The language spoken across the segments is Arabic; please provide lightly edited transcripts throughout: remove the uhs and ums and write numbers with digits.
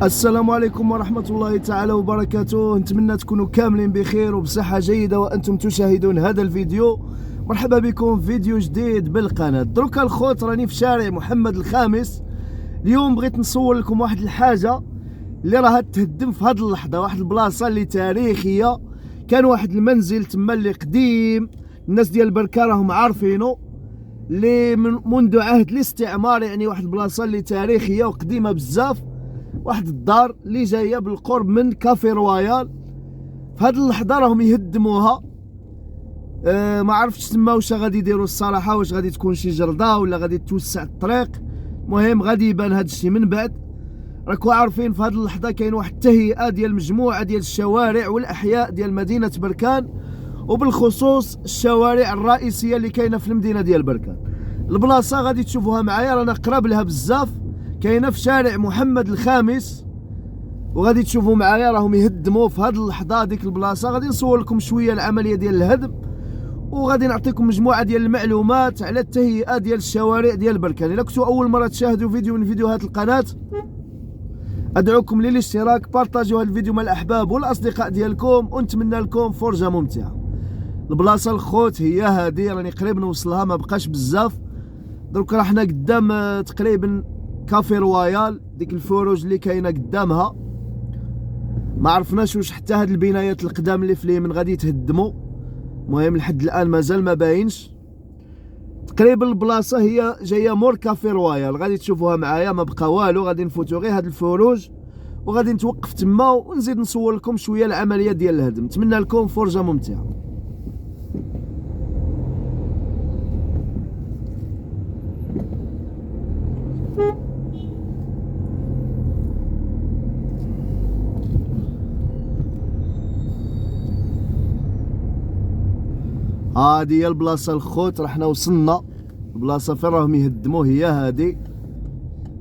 السلام عليكم ورحمة الله تعالى وبركاته. نتمنى تكونوا كاملين بخير وبصحة جيدة وأنتم تشاهدون هذا الفيديو. مرحبا بكم في فيديو جديد بالقناة. دروكا الخوت راني في شارع محمد الخامس. اليوم بغيت نصور لكم واحد الحاجة اللي راها تهدم في هذه اللحظة، واحد البلاصة اللي تاريخية. كان واحد المنزل تما اللي قديم، الناس ديال بركة راهم عارفينه، اللي منذ عهد الاستعمار، يعني واحد البلاصة اللي تاريخية وقديمة بزاف. واحد الدار اللي جايه بالقرب من كافي رويال. في هذه اللحظه راهم يهدموها. ما عرفتش تما واش غادي يديروا الصراحه، واش غادي تكون شي جرده ولا غادي توسع الطريق. المهم غادي يبان هذا الشيء من بعد. راكو عارفين في هذه اللحظه كاين واحد التهيئه ديال مجموعه ديال الشوارع والاحياء ديال مدينه بركان، وبالخصوص الشوارع الرئيسيه اللي كاينه في المدينه ديال بركان. البلاصه غادي تشوفوها معايا، رانا قراب لها بزاف، كاينه في شارع محمد الخامس. وغادي تشوفوا معايا راهم يهدموا في هذه اللحظه ديك البلاصه. غادي نصور لكم شويه العمليه ديال الهدم، وغادي نعطيكم مجموعه ديال المعلومات على التهيئه ديال الشوارع ديال بركان. الا كنتوا اول مره تشاهدوا فيديو من فيديوهات القناه، ادعوكم للاشتراك، بارطاجيو هذا الفيديو مع الاحباب والاصدقاء ديالكم، ونتمنى لكم فرجه ممتعه. البلاصه الخوت هي هذه، راني قريب نوصلها، ما بقاش بزاف. درك راه حنا قدام تقريبا كافي رويال، ديك الفروج اللي كاينه قدامها. ما عرفناش واش حتى هاد البنايات القدام اللي في اليمين غادي يتهدموا. المهم لحد الان مازال ما باينش. تقريبا البلاصه هي جايه مور كافي رويال، غادي تشوفوها معايا. ما بقى والو، غادي نفوتوا غير هاد الفروج وغادي نتوقف تما ونزيد نصور لكم شويه العمليه ديال الهدم. نتمنى لكم فرجه ممتعه. هادي هي البلاصه الخوت، راه حنا وصلنا. البلاصه فين راهم يهدموا هي هادي،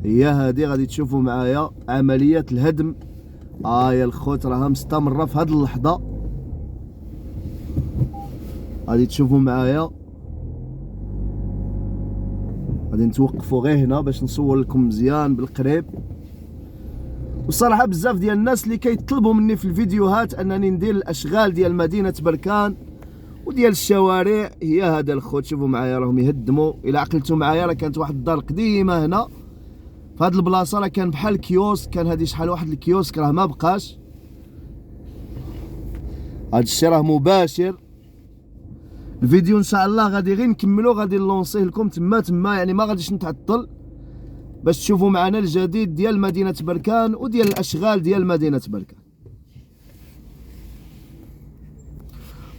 هي هادي. غادي تشوفوا معايا عمليه الهدم. يا الخوت راها مستمره في هذه اللحظه. غادي تشوفوا معايا. غادي نتوقفوا غير هنا باش نصور لكم مزيان بالقريب. وصراحه بزاف ديال الناس اللي كيطلبوا مني في الفيديوهات انني ندير الاشغال ديال مدينه بركان وديال الشوارع. هي هذا الخوت، شوفوا معايا راهم يهدموا. الا عقلتوا معايا راه كانت واحد الدار قديمه هنا في هذه البلاصه، راه كان بحال كيوسك، كان هذه شحال واحد الكيوسك راه ما بقاش. هذا الشيء راه مباشر. الفيديو ان شاء الله غادي غير نكملو، غادي نلونسيه لكم تما يعني ما غاديش نتعطل باش تشوفوا معنا الجديد ديال مدينه بركان وديال الاشغال ديال مدينه بركان.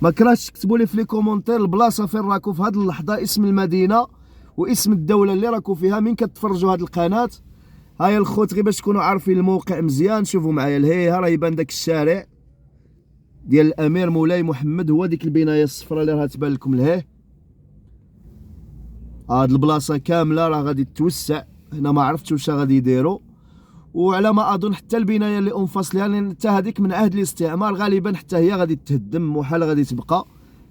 ما كرهتش تكتبوا لي في لي كومونتير البلاصه فين راكو في هذه اللحظه، اسم المدينه واسم الدوله اللي راكو فيها من كتفرجوا هذه القناه. هاي الخوت غير باش تكونوا عارفين الموقع مزيان. شوفوا معايا الهيها، راه يبان داك الشارع ديال الامير مولاي محمد، هو ديك البنايه الصفراء اللي راها تبان لكم لهيه. هاد البلاصه كامله راه غادي تتوسع هنا، ما عرفتش واش غادي يديروا. وعلى ما اظن حتى البنايه اللي انفصل يعني حتى هذيك من عهد الاستعمار غالبا حتى هي غادي تهدم، محال غادي تبقى.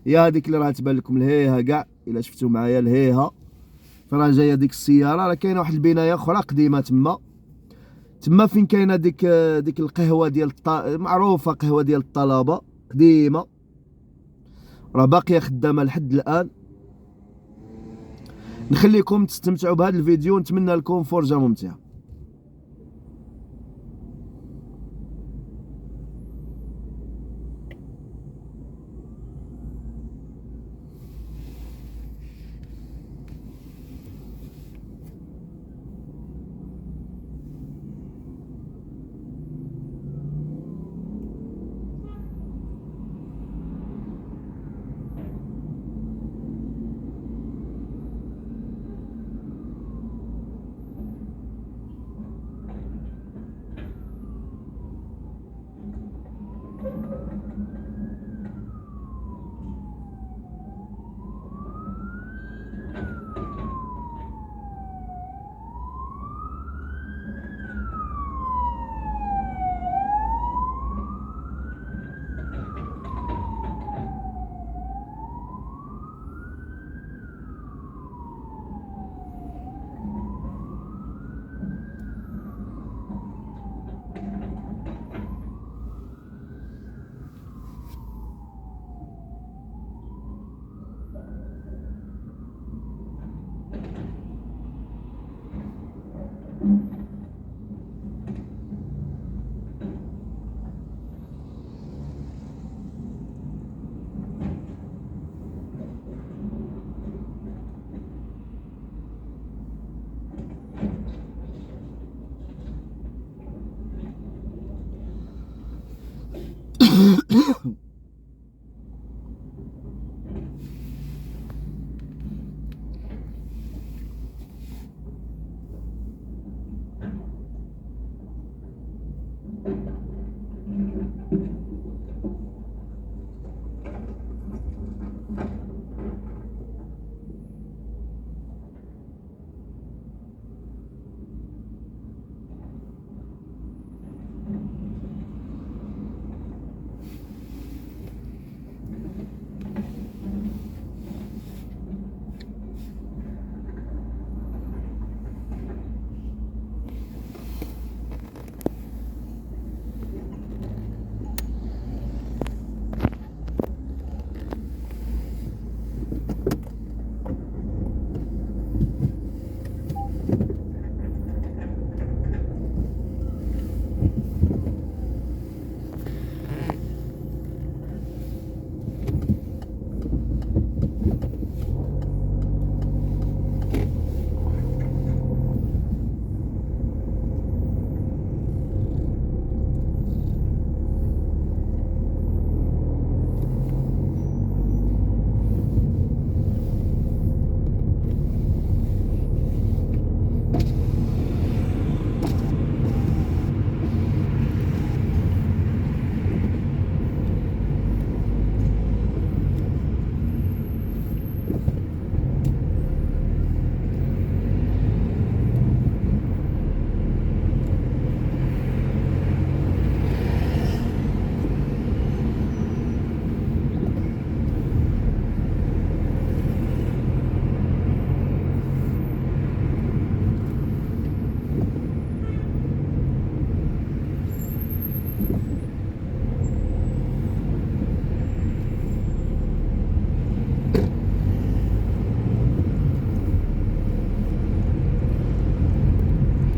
هي هذيك اللي راه تبان لكم لهيها كاع. الا شفتوا معايا لهيها فراه جايه ديك السياره. راه كاينه واحد البنايه اخرى قديمه تما فين كاينه ديك القهوه ديال معروفه، قهوه ديال الطلبه قديمه، راه باقيه خدامه لحد الان. نخليكم تستمتعوا بهذا الفيديو، نتمنى لكم فرجه ممتعه.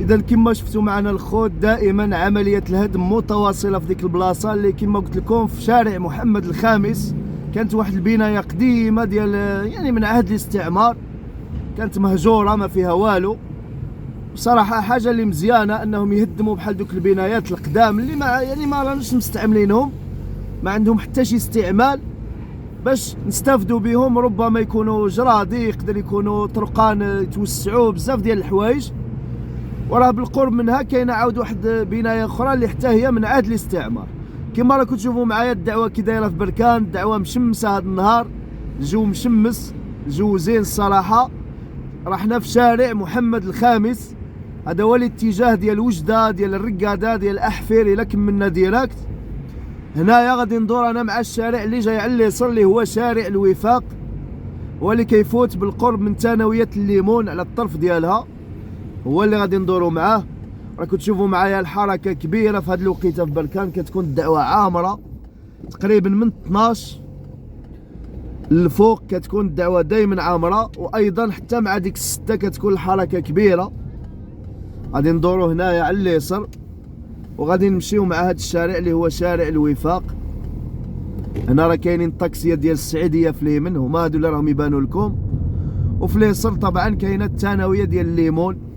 اذا كما شفتوا معنا الخوت دائما عمليه الهدم متواصله في ديك البلاصه اللي كما قلت لكم في شارع محمد الخامس. كانت واحد البنايه قديمه ديال يعني من عهد الاستعمار، كانت مهجوره ما فيها والو. بصراحه حاجه اللي مزيانه انهم يهدموا بحال دوك البنايات القدام اللي ما راناش مستعملينهم، ما عندهم حتى شي استعمال، باش نستافدوا بهم. ربما يكونوا جرادي، يقدر يكونوا طرقان يتوسعوا، بزاف ديال الحوايج. وراه بالقرب منها كاينه عاود واحد بنايه اخرى اللي حتى هي من عهد الاستعمار. كما راكم تشوفوا معايا الدعوه كي دايره في بركان، الدعوه مشمسه هذا النهار، الجو مشمس، الجو زين الصراحه. رحنا في شارع محمد الخامس، هذا هو الاتجاه ديال وجده، ديال الرقاده، ديال احفير. الا كملنا ديراكت هنايا غادي ندور انا مع الشارع اللي جاي على اليسار اللي هو شارع الوفاق، هو اللي كيفوت بالقرب من ثانويه الليمون على الطرف ديالها، هو اللي غادي ندورو معاه. راكم تشوفوا معايا الحركه كبيره في هذه الوقيته في بركان، كتكون الدعوه عامره تقريبا من 12 للفوق، كتكون الدعوه دائما عامره. وايضا حتى مع ديك 6 كتكون الحركه كبيره. غادي ندورو هنايا على اليسار وغادي نمشيو مع هذا الشارع اللي هو شارع الوفاق. هنا راه كاينين الطاكسيات ديال السعيديه في اليمين، هما هادو اللي راهم يبانوا لكم. وفي اليسار طبعا كاينه الثانويه ديال الليمون.